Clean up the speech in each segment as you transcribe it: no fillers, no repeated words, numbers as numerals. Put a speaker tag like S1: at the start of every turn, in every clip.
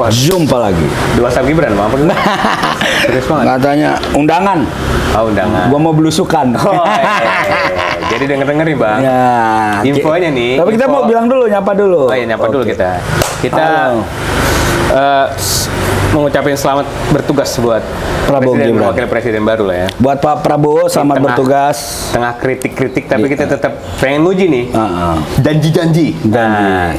S1: Wah,
S2: Jumpa lagi.
S1: dua WhatsApp Gibran, apa dulu? Serius banget.
S2: Katanya undangan.
S1: Oh, undangan.
S2: Gua mau belusukan.
S1: Oh, jadi denger-denger nih, Bang.
S2: Ya.
S1: Infonya nih.
S2: Tapi kita mau bilang dulu, nyapa dulu.
S1: Oh iya, nyapa dulu
S2: Oke.
S1: kita. Kita
S2: Halo.
S1: mengucapin selamat bertugas buat
S2: Prabowo
S1: Presiden,
S2: Gibran.
S1: wakil presiden baru lah ya.
S2: Buat Pak Prabowo, selamat
S1: Tengah-
S2: bertugas.
S1: Tengah kritik-kritik, tapi
S2: Iya.
S1: kita tetap pengen muji nih. Janji-janji. Nah,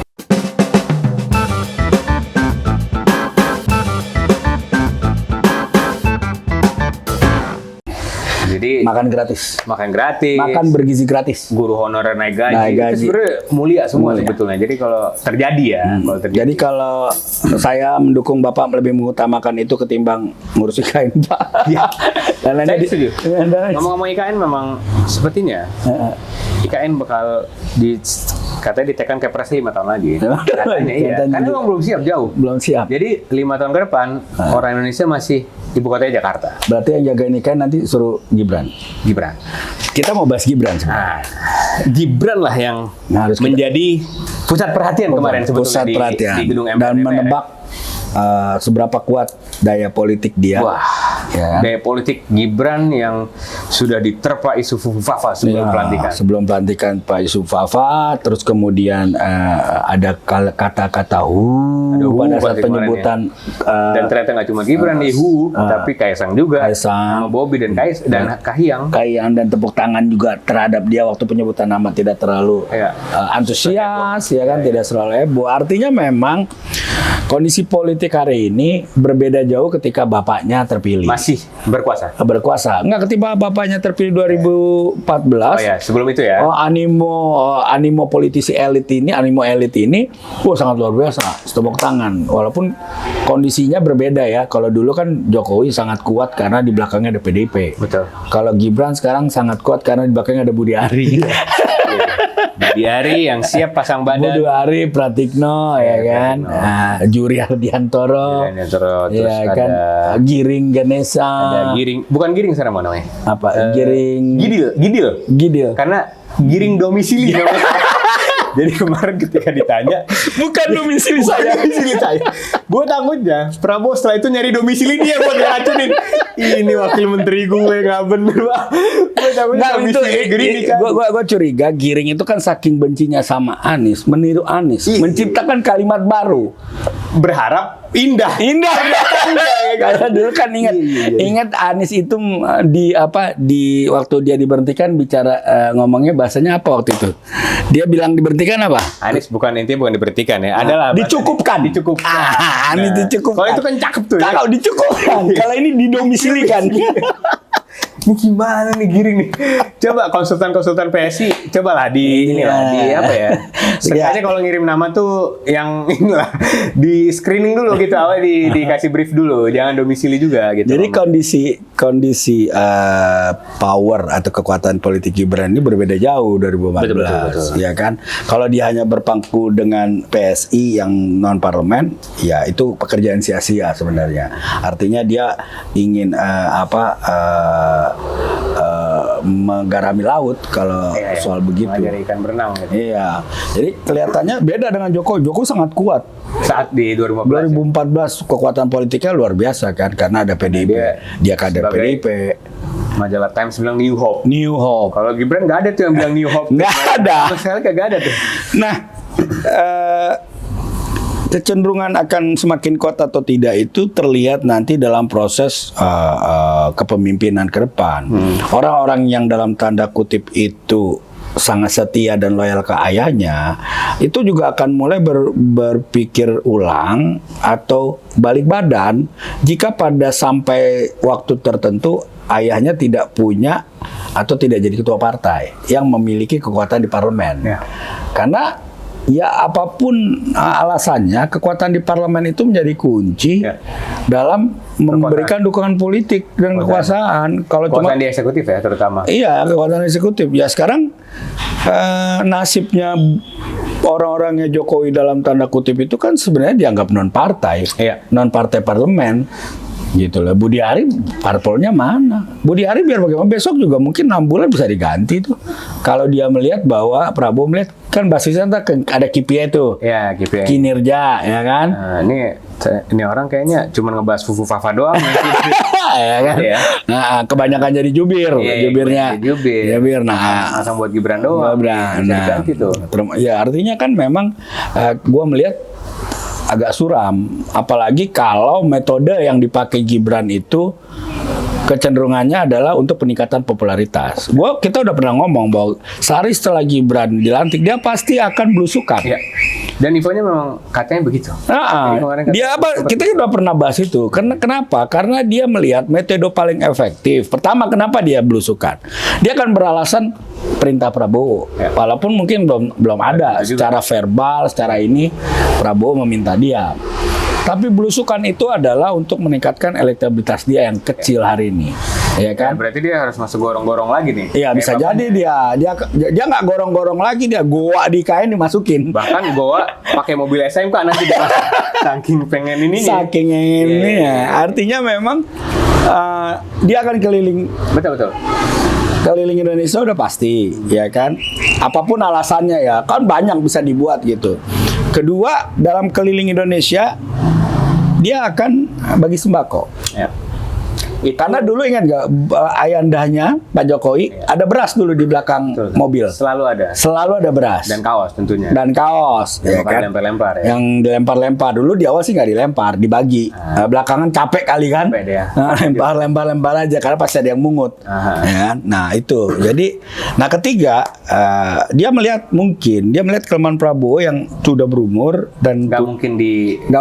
S1: jadi
S2: Makan gratis.
S1: makan gratis.
S2: Makan bergizi gratis.
S1: Guru honorer naik gaji.
S2: Naik gaji.
S1: Itu sebenarnya mulia semua
S2: Mulia.
S1: sebetulnya. Jadi kalau terjadi ya, kalau terjadi.
S2: Jadi kalau saya mendukung Bapak lebih mengutamakan itu ketimbang ngurus IKN, Pak.
S1: Ya.
S2: Dan lainnya
S1: Saya setuju.
S2: dan lain-
S1: Ngomong-ngomong IKN memang sepertinya
S2: Heeh.
S1: IKN bakal katanya ditekan Kepres 5 tahun lagi.
S2: Emang?
S1: Katanya iya.
S2: Katanya.
S1: Karena memang belum siap jauh.
S2: belum siap.
S1: Jadi 5 tahun ke depan orang Indonesia masih ibu kotanya Jakarta.
S2: Berarti yang jagain IKN nanti suruh Gibran.
S1: Gibran.
S2: Kita mau bahas Gibran sebenarnya.
S1: Nah, Gibran lah yang
S2: Nah, harus kita-
S1: menjadi pusat perhatian kemarin sebetulnya
S2: Pusat perhatian
S1: di gedung
S2: dan
S1: MPR.
S2: menebak seberapa kuat daya politik dia.
S1: Wah,
S2: Ya.
S1: daya politik Gibran yang sudah diterpa isu Fufafa sebelum
S2: Ya,
S1: pelantikan.
S2: sebelum pelantikan Pak Yusuf Fafa, terus kemudian ada kata-kata
S1: Ada
S2: hu pada saat
S1: berarti kemarin
S2: penyebutan
S1: Dan ternyata nggak cuma Gibran nih, tapi Kaisang juga,
S2: Kaisang.
S1: sama Bobi dan Kahiyang.
S2: Kahiyang dan tepuk tangan juga terhadap dia waktu penyebutan nama tidak terlalu
S1: Iya.
S2: antusias, ya kan, tidak selalu heboh. Artinya memang kondisi politik hari ini berbeda jauh ketika bapaknya terpilih.
S1: Masih berkuasa.
S2: Berkuasa. Enggak, ketika bapaknya terpilih 2014.
S1: Oh ya, sebelum itu ya.
S2: Animo politisi elit ini, animo elit ini, sangat luar biasa. Tepuk tangan. Walaupun kondisinya berbeda ya. Kalau dulu kan Jokowi sangat kuat karena di belakangnya ada PDIP.
S1: Betul.
S2: Kalau Gibran sekarang sangat kuat karena di belakangnya ada Budi Ari.
S1: Budi Ari yang siap pasang badan.
S2: Budi Ari, Pratikno, ya kan.
S1: Pratikno.
S2: Nah, Juri Hardiantoro.
S1: Terus
S2: Ya kan.
S1: ada
S2: Giring Ganesa.
S1: Giring, bukan Giring sekarang mana namanya?
S2: Apa? Giring.
S1: Gidil.
S2: Gidil.
S1: Karena Giring domisili namanya. Jadi kemarin ketika ditanya,
S2: Bukan domisili saya.
S1: domisili saya. Gue takutnya Prabowo setelah itu nyari domisili dia buat ngeracunin. Ini wakil menteri gue nggak bener, Pak. Gue takutnya
S2: Nggak, itu
S1: domisili Giring kan.
S2: gua curiga Giring itu kan saking bencinya sama Anies, meniru Anies,
S1: Iya.
S2: menciptakan kalimat baru.
S1: Berharap indah.
S2: Indah. Karena dulu kan ingat Anies itu di waktu dia diberhentikan bicara ngomongnya bahasanya apa waktu itu? Dia bilang diberhentikan apa?
S1: Anies bukan diberhentikan ya. Adalah
S2: Dicukupkan.
S1: Dicukupkan.
S2: Anies dicukupkan.
S1: Kalau itu kan cakep tuh ya.
S2: Kalau dicukupkan, kalau ini didomisilikan.
S1: Ini gimana nih Giring nih? Coba konsultan PSI, cobalah di apa ya? Sengaja kalau ngirim nama tuh yang inilah di screening dulu gitu, awal dikasih brief dulu, jangan domisili juga gitu.
S2: Jadi kondisi power atau kekuatan politik Gibran ini berbeda jauh 2014,
S1: Betul.
S2: ya kan? Kalau dia hanya berpangku dengan PSI yang non parlemen, ya itu pekerjaan sia-sia sebenarnya. Artinya dia ingin menggarami laut kalau soal begitu.
S1: Mengajari ikan berenang gitu.
S2: Iya. Jadi kelihatannya beda dengan Jokowi. Jokowi sangat kuat.
S1: Saat di 2014.
S2: 2014 kekuatan politiknya luar biasa kan karena ada PDIP. Dia kader
S1: sebagai
S2: PDIP.
S1: Majalah Times bilang New Hope.
S2: New Hope.
S1: Kalau Gibran nggak ada tuh yang bilang New Hope.
S2: Nggak ada.
S1: Sama sekali kagak ada tuh.
S2: Nah, kecenderungan akan semakin kuat atau tidak itu terlihat nanti dalam proses kepemimpinan ke depan. Orang-orang yang dalam tanda kutip itu sangat setia dan loyal ke ayahnya, itu juga akan mulai berpikir ulang atau balik badan jika pada sampai waktu tertentu ayahnya tidak punya atau tidak jadi ketua partai yang memiliki kekuatan di parlemen.
S1: Ya.
S2: Karena ya apapun alasannya, kekuatan di parlemen itu menjadi kunci dalam memberikan dukungan politik dan kekuasaan. Kalau
S1: Kekuasaan di eksekutif ya terutama.
S2: iya, kekuatan eksekutif. Ya sekarang nasibnya orang-orangnya Jokowi dalam tanda kutip itu kan sebenarnya dianggap non partai,
S1: Iya.
S2: non partai parlemen. Gitu loh. Budi Ari parpolnya mana? Budi Ari biar bagaimana besok juga mungkin 6 bulan bisa diganti tuh. Kalau dia melihat bahwa Prabowo melihat kan basisnya ada KPI tuh.
S1: Ya, KPI.
S2: Kinerja, ya kan?
S1: Nah, ini orang kayaknya cuma ngebahas Fufu Fafa doang.
S2: Ya kan?
S1: Iya.
S2: Nah, kebanyakan jadi jubir,
S1: Iya,
S2: jubirnya.
S1: jadi jubir.
S2: Nah,
S1: Asal buat Gibran doang.
S2: Gibran.
S1: Bisa
S2: Nah,
S1: diganti tuh.
S2: ya artinya kan memang gua melihat agak suram, apalagi kalau metode yang dipakai Gibran itu kecenderungannya adalah untuk peningkatan popularitas. Kita udah pernah ngomong bahwa sehari setelah Gibran dilantik dia pasti akan belusukan.
S1: Iya. Dan infonya memang katanya begitu. Jadi kemarin
S2: Dia kita udah pernah bahas itu. Kenapa? Karena dia melihat metode paling efektif. Pertama, kenapa dia belusukan? Dia akan beralasan perintah Prabowo.
S1: Ya.
S2: Walaupun mungkin belum ada secara verbal, secara ini Prabowo meminta dia. Tapi belusukan itu adalah untuk meningkatkan elektabilitas dia yang kecil hari ini, ya kan?
S1: Berarti dia harus masuk gorong-gorong lagi nih.
S2: Iya, bisa jadi dia nggak gorong-gorong lagi, dia goa di kain dimasukin.
S1: Bahkan Goa pakai mobil SMK nanti dia saking pengen ini.
S2: Saking ini ya. Artinya memang dia akan keliling.
S1: Betul.
S2: Keliling Indonesia udah pasti, ya kan? Apapun alasannya ya, kan banyak bisa dibuat gitu. Kedua, dalam keliling Indonesia dia akan bagi sembako.
S1: Ya.
S2: Karena dulu ingat nggak ayandahnya Pak Jokowi ada beras dulu di belakang mobil. Selalu ada beras.
S1: Dan kaos tentunya.
S2: Dan kaos, ya kan?
S1: Dilempar-lempar ya.
S2: Yang dilempar-lempar dulu di awal sih nggak dilempar, dibagi. Belakangan capek kali kan?
S1: Capek dia.
S2: Lempar aja karena pasti ada yang mungut. Ya, nah itu. Jadi, ketiga dia melihat kelemahan Prabowo yang sudah berumur dan
S1: nggak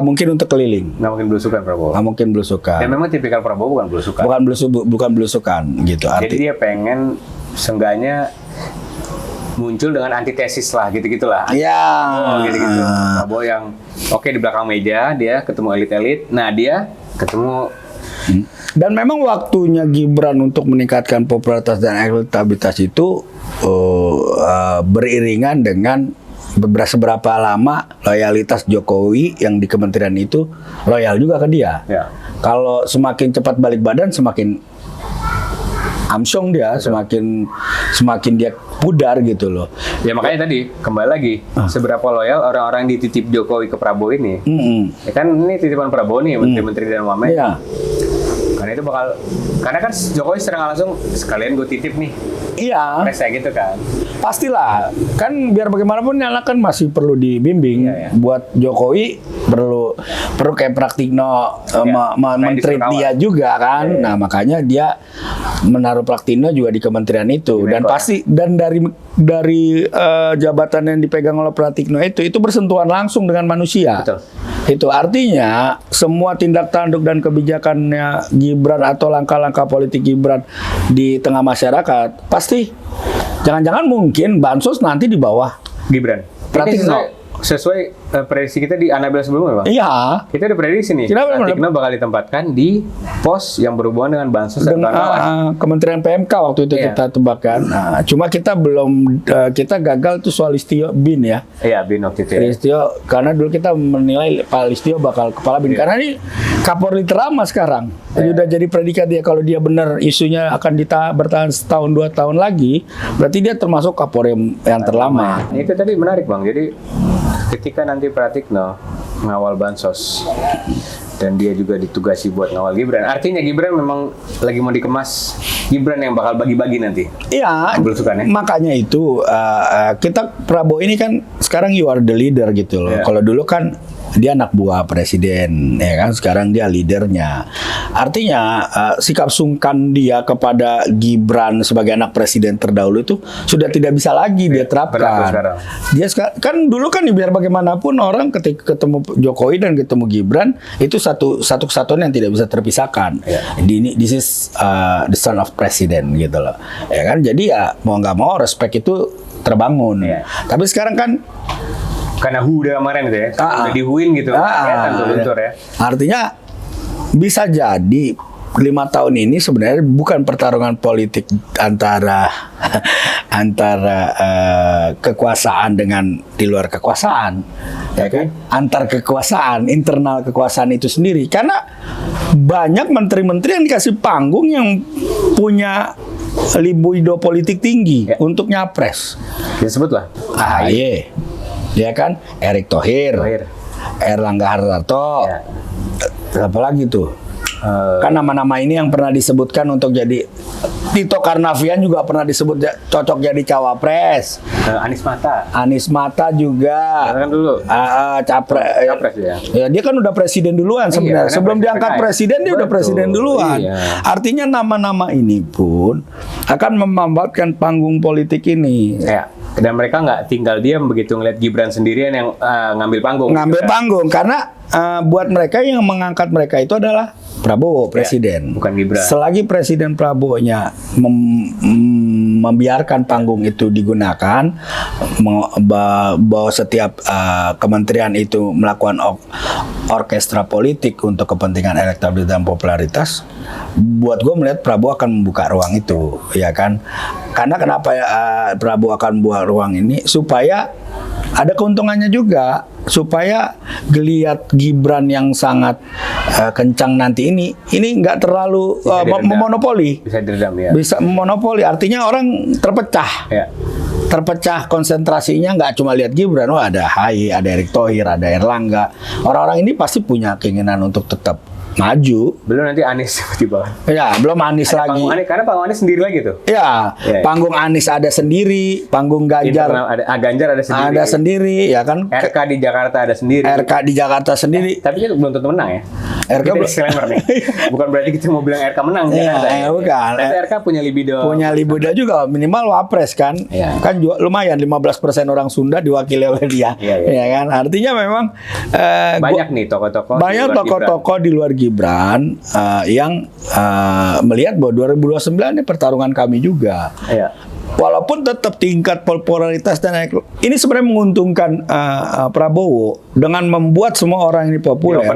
S1: mungkin
S2: untuk keliling.
S1: Nggak mungkin belusukan Prabowo.
S2: Nggak mungkin belusukan.
S1: Dan memang tipikal Prabowo bukan belusukan.
S2: Bukan belusukan gitu.
S1: Jadi dia pengen seenggaknya muncul dengan antitesis lah gitu-gitulah.
S2: Iya.
S1: Gitu-gitu. Prabowo yang di belakang meja dia ketemu elit-elit. Nah, dia ketemu
S2: dan memang waktunya Gibran untuk meningkatkan popularitas dan elektabilitas itu beriringan dengan seberapa lama loyalitas Jokowi yang di kementerian itu loyal juga ke dia.
S1: Ya.
S2: Kalau semakin cepat balik badan, semakin amsyong dia, semakin dia pudar gitu loh.
S1: Ya makanya tadi kembali lagi seberapa loyal orang-orang dititip Jokowi ke Prabowo ini. Ya kan ini titipan Prabowo nih, menteri-menteri dan wamen.
S2: Iya.
S1: Karena kan Jokowi secara langsung sekalian gue titip nih.
S2: Iya.
S1: Kayak gitu kan.
S2: Pastilah, kan biar bagaimanapun anak kan masih perlu dibimbing.
S1: Iya.
S2: Buat Jokowi perlu kayak Praktikno men-treat dia juga kan. Nah, makanya dia menaruh Praktikno juga di kementerian itu. Dan pasti dari jabatan yang dipegang oleh Praktikno itu bersentuhan langsung dengan manusia.
S1: Betul.
S2: Itu artinya semua tindak tanduk dan kebijakannya Gibran atau langkah-langkah politik Gibran di tengah masyarakat pasti jangan-jangan mungkin bansos nanti di bawah
S1: Gibran.
S2: Pratikno.
S1: Sesuai prediksi kita di Anabel sebelumnya, Bang.
S2: Iya.
S1: Kita udah prediksi nih. Pratikno bakal ditempatkan di pos yang berhubungan dengan bansos dan kawan-kawan.
S2: Kementerian PMK waktu itu kita tebakkan. Nah, cuma kita kita gagal tuh soal Listio Bin ya.
S1: Iya, Bin waktu itu.
S2: Listio, karena dulu kita menilai Pak Listio bakal kepala Bin. Karena ini Kapolri terlama sekarang. Sudah jadi predikat dia kalau dia benar isunya akan bertahan setahun 2 tahun lagi, berarti dia termasuk Kapolri yang terlama.
S1: Itu tadi menarik, Bang. Jadi ketika nanti Pratikno ngawal bansos dan dia juga ditugasi buat ngawal Gibran, artinya Gibran memang lagi mau dikemas Gibran yang bakal bagi-bagi nanti.
S2: Iya,
S1: belusukan, ya?
S2: Makanya itu kita Prabowo ini kan sekarang you are the leader gitu loh. Kalau dulu kan dia anak buah presiden, ya kan? Sekarang dia leadernya. Artinya sikap sungkan dia kepada Gibran sebagai anak presiden terdahulu itu sudah tidak bisa lagi dia terapkan. Dia kan dulu kan biar bagaimanapun orang ketika ketemu Jokowi dan ketemu Gibran itu satu kesatuan yang tidak bisa terpisahkan. This is the son of president gitu loh. Ya kan? Jadi ya mau nggak mau respect itu terbangun. Tapi sekarang kan
S1: karena udah kemarin itu ya, udah dihuin gitu, kelihatan tuh luntur ya.
S2: Artinya bisa jadi 5 tahun ini sebenarnya bukan pertarungan politik antara kekuasaan dengan di luar kekuasaan, ya kan? Antar kekuasaan, internal kekuasaan itu sendiri. Karena banyak menteri-menteri yang dikasih panggung yang punya libido politik tinggi untuk nyapres.
S1: Disebut lah.
S2: AHY, ya kan? Erick Thohir, Erlangga Hartarto, apa lagi tuh? Kan nama-nama ini yang pernah disebutkan untuk jadi Tito Karnavian juga pernah disebut cocok jadi cawapres. Anies Mata juga.
S1: Kan dulu.
S2: Capres ya. Ya dia kan udah presiden duluan sebenarnya. Sebelum diangkat presiden dia udah presiden duluan.
S1: Iya.
S2: Artinya nama-nama ini pun akan memanfaatkan panggung politik ini.
S1: Ya. Dan mereka nggak tinggal diam begitu ngeliat Gibran sendirian yang ngambil panggung.
S2: Ngambil panggung karena buat mereka yang mengangkat mereka itu adalah Prabowo presiden,
S1: bukan Gibran.
S2: Selagi Presiden Prabowo-nya membiarkan panggung itu digunakan, bahwa setiap kementerian itu melakukan orkestra politik untuk kepentingan elektabilitas dan popularitas, buat gue melihat Prabowo akan membuka ruang itu, ya kan? Karena kenapa Prabowo akan membuka ruang ini supaya ada keuntungannya juga, supaya geliat Gibran yang sangat kencang nanti ini nggak terlalu memonopoli.
S1: Bisa diredam ya.
S2: Bisa memonopoli, artinya orang terpecah.
S1: Ya.
S2: Terpecah konsentrasinya, nggak cuma lihat Gibran, ada AHY, ada Erick Thohir, ada Erlangga. Orang-orang ini pasti punya keinginan untuk tetap maju.
S1: Belum nanti Anies tiba-tiba.
S2: Ya, belum Anies
S1: ada
S2: lagi.
S1: Karena panggung Anies sendiri lagi tuh.
S2: Ya, panggung Anies ada sendiri, panggung Ganjar
S1: Ganjar ada sendiri.
S2: Ada sendiri, ya kan?
S1: RK di Jakarta ada sendiri.
S2: RK di Jakarta sendiri.
S1: Tapi itu belum tentu menang ya.
S2: RK
S1: disclaimer nih. Bukan berarti kita mau bilang RK menang.
S2: Bukan.
S1: Tapi RK punya libido.
S2: Punya libido juga, minimal wapres kan.
S1: Ya.
S2: Kan juga lumayan 15% orang Sunda diwakili oleh dia. Ya kan? Artinya memang
S1: banyak nih tokoh-tokoh.
S2: Banyak tokoh-tokoh di luar Gibran yang melihat bahwa 2029 ini pertarungan kami juga.
S1: Iya.
S2: Walaupun tetap tingkat popularitas dan ini sebenarnya menguntungkan Prabowo dengan membuat semua orang ini populer,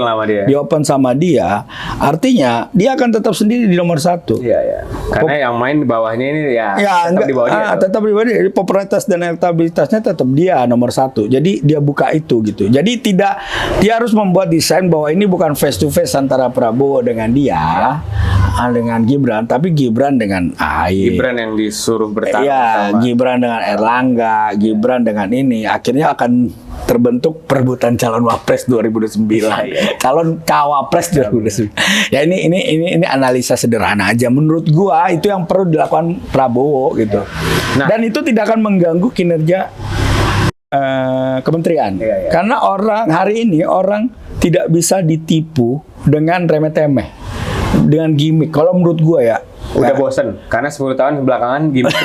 S2: di-open sama dia, artinya dia akan tetap sendiri di nomor 1.
S1: Iya. Karena yang main di bawahnya ini tetap di bawah dia.
S2: Tetap di bawah dia. Popularitas dan elektabilitasnya tetap dia nomor 1. Jadi dia buka itu gitu. Jadi dia harus membuat desain bahwa ini bukan face to face antara Prabowo dengan dia, dengan Gibran, tapi Gibran dengan AHY.
S1: Gibran yang disuruh bertarung.
S2: Iya, Gibran dengan Erlangga, Gibran dengan ini, akhirnya akan terbentuk perebutan calon wapres 2029, calon cawapres 2029. Ya ini analisa sederhana aja. Menurut gua itu yang perlu dilakukan Prabowo gitu. Nah, dan itu tidak akan mengganggu kinerja kementerian. Karena hari ini orang tidak bisa ditipu dengan remeh-temeh, dengan gimmick. Kalau menurut gua ya.
S1: Udah bosen karena 10 tahun belakangan gimmick.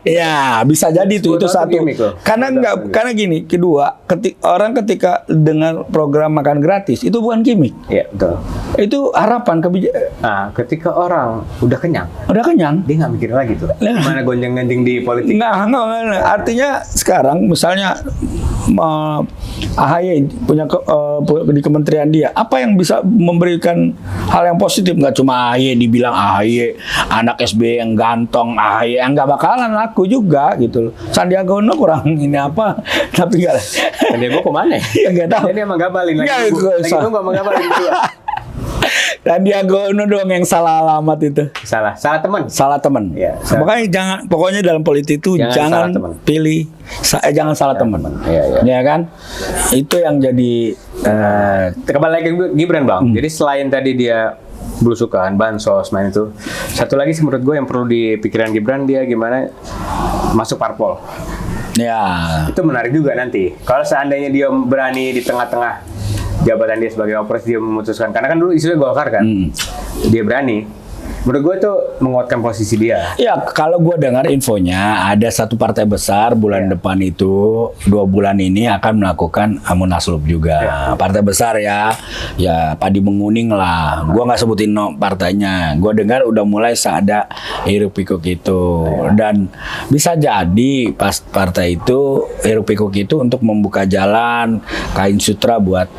S2: Ya, bisa jadi itu satu. Karena gini, kedua, ketika dengar program makan gratis itu bukan gimmick.
S1: Iya, betul.
S2: Itu harapan kebijakan.
S1: Nah, ketika orang udah kenyang, dia nggak mikir lagi tuh. Mana gonjang-ganjing di politik.
S2: Nggak. Artinya sekarang misalnya AHY punya di kementerian dia, apa yang bisa memberikan hal yang positif? Nggak cuma AHY dibilang AHY anak SBY yang gantong, AHY yang nggak bakalan laku juga gitu loh. Sandiaga Uno kurang ini apa, tapi nggak.
S1: Sandiaga kemana?
S2: Ya nggak tahu.
S1: Dia emang gabalin lagi. Lagi nunggu emang gabalin itu.
S2: Sandiaga Uno doang yang salah alamat itu.
S1: Salah teman.
S2: Salah teman.
S1: Ya,
S2: makanya pokoknya dalam politik itu jangan pilih, jangan salah teman. Ya kan? Itu yang jadi.
S1: Kembali lagi Gibran Bang. Jadi selain tadi dia belusukan, bansos, main itu. Satu lagi sih menurut gue yang perlu dipikiran Gibran, dia gimana masuk parpol.
S2: Ya.
S1: Itu menarik juga nanti. Kalau seandainya dia berani di tengah-tengah jabatan dia sebagai wapres, dia memutuskan. Karena kan dulu isunya Golkar kan. Dia berani. Menurut gue itu menguatkan posisi dia.
S2: Ya, kalau gue dengar infonya ada satu partai besar bulan depan itu 2 bulan ini akan melakukan munaslup juga. Partai besar ya Padi Menguning lah. Gue nggak sebutin partainya. Gue dengar udah mulai ada hiruk pikuk itu. Dan bisa jadi pas partai itu hiruk pikuk itu untuk membuka jalan kain sutra buat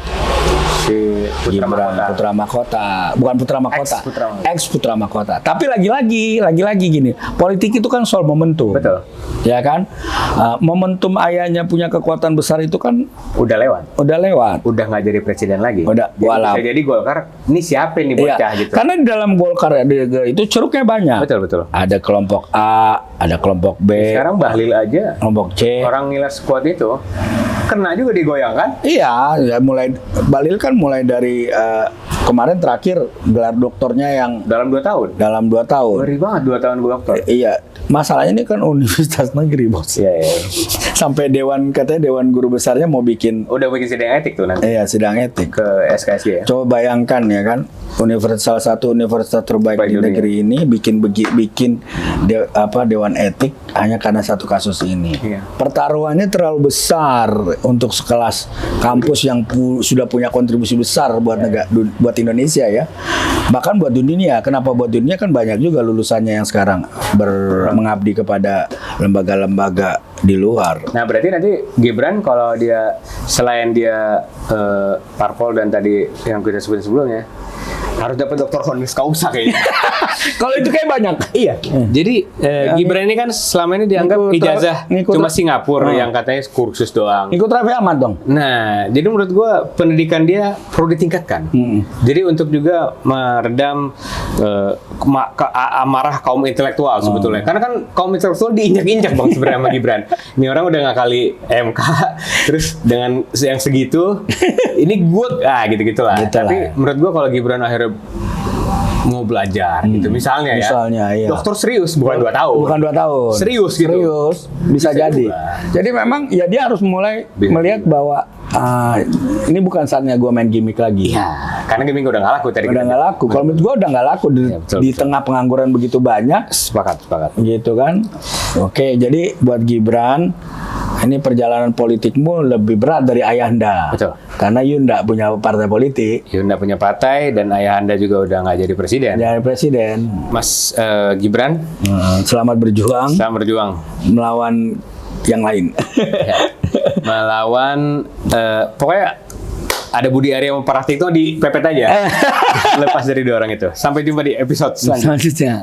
S1: Si Putra
S2: Gibran
S1: Mahkota.
S2: Putra Mahkota, bukan Putra Mahkota,
S1: Ex Putra Mahkota.
S2: Tapi lagi-lagi gini, politik itu kan soal momentum.
S1: Betul.
S2: Ya kan, momentum ayahnya punya kekuatan besar itu kan
S1: Udah lewat. Udah nggak jadi presiden lagi.
S2: Udah,
S1: Jadi
S2: walau.
S1: bisa jadi Golkar, ini siapa nih bocah
S2: Iya,
S1: gitu.
S2: karena di dalam Golkar itu ceruknya banyak.
S1: Betul.
S2: Ada kelompok A, ada kelompok B,
S1: Sekarang Bahlil aja,
S2: kelompok C.
S1: orang ngilas squad itu, kena juga digoyangkan.
S2: Iya, ya mulai Bahlil kan mulai dari kemarin terakhir gelar doktornya yang
S1: Dalam 2 tahun.
S2: dalam 2 tahun.
S1: Ngeri banget 2 tahun gue dokter.
S2: Iya, masalahnya ini kan universitas negeri, Bos.
S1: Iya.
S2: Sampai katanya dewan guru besarnya mau bikin
S1: Udah bikin sidang etik tuh nanti
S2: sidang etik.
S1: ke SKSG ya.
S2: Coba bayangkan ya kan, salah satu universitas terbaik
S1: Baik
S2: di
S1: dunia.
S2: negeri ini bikin dewan etik hanya karena satu kasus ini.
S1: Iya.
S2: Pertaruhannya terlalu besar untuk sekelas kampus yang sudah punya kontribusi besar buat buat Indonesia ya. Bahkan buat dunia. Kenapa buat dunia? Kan banyak juga lulusannya yang sekarang mengabdi kepada lembaga-lembaga di luar.
S1: Nah berarti nanti Gibran kalau dia selain dia parpol dan tadi yang kita sebutin sebelumnya harus dapat doktor honoris causa kayaknya.
S2: Kalau itu kayak banyak.
S1: Iya. Jadi Gibran ini kan selama ini dianggap
S2: ngikut
S1: ijazah
S2: ngikut
S1: cuma Singapura
S2: Hmm.
S1: yang katanya kursus doang.
S2: Ikut Raffi Ahmad dong.
S1: Nah, jadi menurut gua pendidikan dia perlu ditingkatkan. Jadi untuk juga meredam amarah kaum intelektual sebetulnya. Karena kan kaum intelektual diinjak-injak bang sebenarnya sama Gibran. Ini orang udah ngakali MK, terus dengan yang segitu, ini good, gitu-gitulah.
S2: Gitu
S1: Tapi
S2: lah.
S1: menurut gua kalau Gibran akhirnya mau belajar gitu, misalnya
S2: iya.
S1: dokter serius bukan 2 tahun.
S2: Bukan 2 tahun.
S1: Serius gitu.
S2: Serius. Bisa jadi.
S1: juga.
S2: Jadi memang ya dia harus mulai
S1: Bisa
S2: melihat bahwa ini bukan saatnya gue main gimmick lagi.
S1: Iya, karena gaming udah nggak laku tadi.
S2: Udah nggak laku. Kalau menurut gue udah nggak laku di,
S1: Iya, betul,
S2: di
S1: betul.
S2: tengah pengangguran begitu banyak,
S1: Sepakat.
S2: gitu kan. Oke, jadi buat Gibran ini perjalanan politikmu lebih berat dari ayahanda.
S1: Betul.
S2: Karena you nggak punya partai politik,
S1: Yunda punya partai dan ayah anda juga udah nggak jadi presiden.
S2: jadi presiden.
S1: Mas Gibran,
S2: Selamat berjuang
S1: selamat berjuang
S2: melawan yang lain.
S1: Ya. Melawan pokoknya ada Budi Arya sama Pratikno di pepet aja. Lepas dari 2 orang itu. Sampai jumpa di episode selanjutnya.
S2: Selanjutnya.